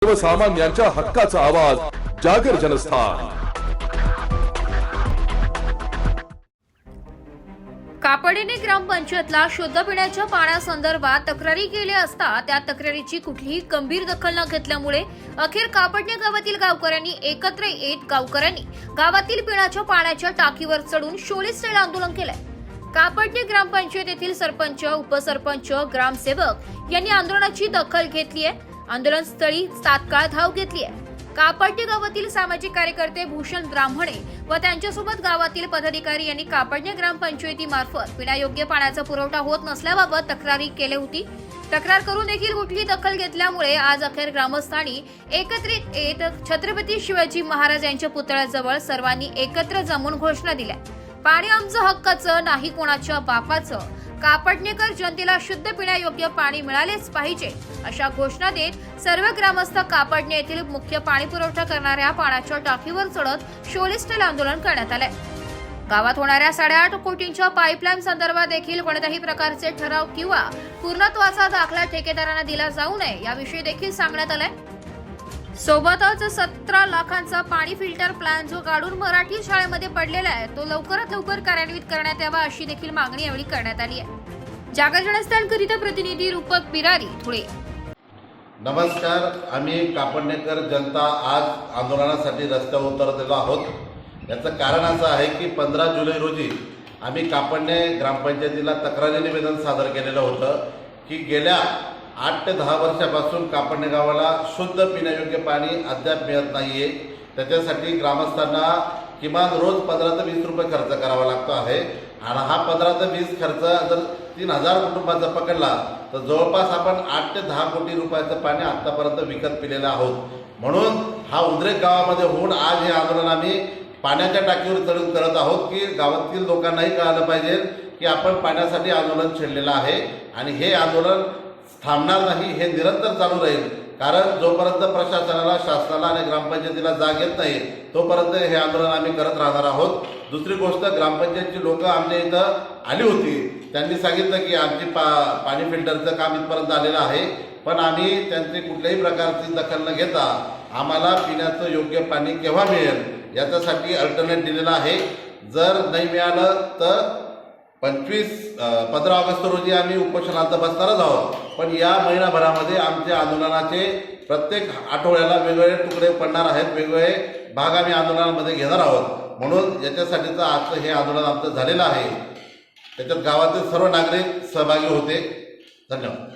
सर्वसामान्यांच्या हक्काचा आवाज जागर जनस्थान। कापडीने ग्रामपंचायतला शुद्ध पिण्याच्या पाण्यासंदर्भात तक्रारी केल्या असता त्या तक्रारीची कुठलीही गंभीर दखल न घेतल्यामुळे अखेर कापडणे गावातील गावकऱ्यांनी एकत्र येत गावातील पिण्याच्या पाण्याच्या टाकीवर चढून शोलीस्टाईल आंदोलन केलंय। कापडणे ग्रामपंचायतीतील सरपंच, उपसरपंच, ग्रामसेवक यांनी आंदोलनाची दखल घेतली आहे। आंदोलनस्थळी तात्काळ धाव घेतली आहे। कापडणे गावातील सामाजिक कार्यकर्ते भूषण ब्राह्मणे व त्यांच्यासोबत गावातील पदाधिकारी यांनी कापडणे ग्रामपंचायतीमार्फत पिण्यायोग्य पाण्याचा पुरवठा होत नसल्याबाबत तक्रारी केली होती। तक्रार करून देखील कुठली दखल घेतल्यामुळे आज अखेर ग्रामस्थांनी एकत्रित येत छत्रपती शिवाजी महाराज यांच्या पुतळ्याजवळ सर्वांनी एकत्र जमून घोषणा दिल्या। पाणी आमचं हक्काचं, नाही कोणाच्या बापाचं। कापडणेकर जनतेला शुद्ध पिण्यायोग्य पाणी मिळालेच पाहिजे अशा घोषणा देत सर्व ग्रामस्थ कापडणे येथील मुख्य पाणी पुरवठा करणाऱ्या पाण्याच्या टाकीवर चढत शोलीस्टाईल आंदोलन करण्यात आले। गावात होणाऱ्या 8.5 कोटींच्या पाईपलाईन संदर्भात देखील कोणत्याही प्रकारचे ठराव किंवा पूर्णत्वाचा दाखला ठेकेदारांना दिला जाऊ नये याविषयी देखील सांगण्यात आले। सोबतच 17 लाखांचा पाणी फिल्टर प्लॅन जो काढून मराठी शाळेमध्ये पडलेला आहे तो लवकरात लवकर कार्यान्वित करण्यात यावा अशी देखील मागणी यावेळी करण्यात आली आहे। जागर जनस्थानकरिता प्रतिनिधी रूपक बिरारी, धुळे। नमस्कार, आम्ही कापडणेकर जनता आज आंदोलनासाठी रस्त्यावर उतरलेलो आहोत। याचं कारण असं आहे की 15 जुलै रोजी आम्ही कापडणे ग्रामपंचायतीला तक्रारी निवेदन सादर केलेलं होतं की गेल्या 8 ते 10 वर्षापासून कापडणे गावाला शुद्ध पिण्यायोग्य पाणी अद्याप मिळत नाहीये। त्याच्यासाठी ग्रामस्थांना किमान रोज 15 ते 20 रुपये खर्च करावा लागतो आहे आणि हा 15 ते 20 खर्च जर 3000 कुटुंबाचा पकडला तर जवळपास आपण 8 ते 10 कोटी रुपयाचं पाणी आतापर्यंत विकत पिलेलं आहोत। म्हणून हा उद्रेक गावामध्ये होऊन आज हे आंदोलन आम्ही पाण्याच्या टाकीवर चढून करत आहोत की गावातील लोकांनाही कळालं पाहिजे की आपण पाण्यासाठी आंदोलन छेडलेलं आहे आणि हे आंदोलन थांबणार नाही, हे निरंतर चालू राहील। कारण जोपर्यंत प्रशासनाला, शासनाला आणि ग्रामपंचायतीला जाग येत नाही तोपर्यंत हे आंदोलन आम्ही करत राहणार आहोत। दुसरी गोष्ट, ग्रामपंचायतची लोक आमच्या इथं आली होती, त्यांनी सांगितलं की आमची पाणी फिल्टरचं काम इथपर्यंत आलेलं आहे, पण आम्ही त्यांची कुठल्याही प्रकारची दखल न घेता आम्हाला पिण्याचं योग्य पाणी केव्हा मिळेल याच्यासाठी अल्टरनेट दिलेला आहे। जर नाही मिळालं तर 15 ऑगस्ट रोजी आम्ही उपोषणार्थ बसणारच आहोत। पण या महिनाभरामध्ये आमच्या आंदोलनाचे प्रत्येक आठवड्याला वेगवेगळे तुकडे पडणार आहेत, वेगवेगळे भाग आम्ही आंदोलनामध्ये घेणार आहोत। म्हणून याच्यासाठीचं आजचं हे आंदोलन आमचं झालेलं आहे। त्याच्यात गावातील सर्व नागरिक सहभागी होते। धन्यवाद।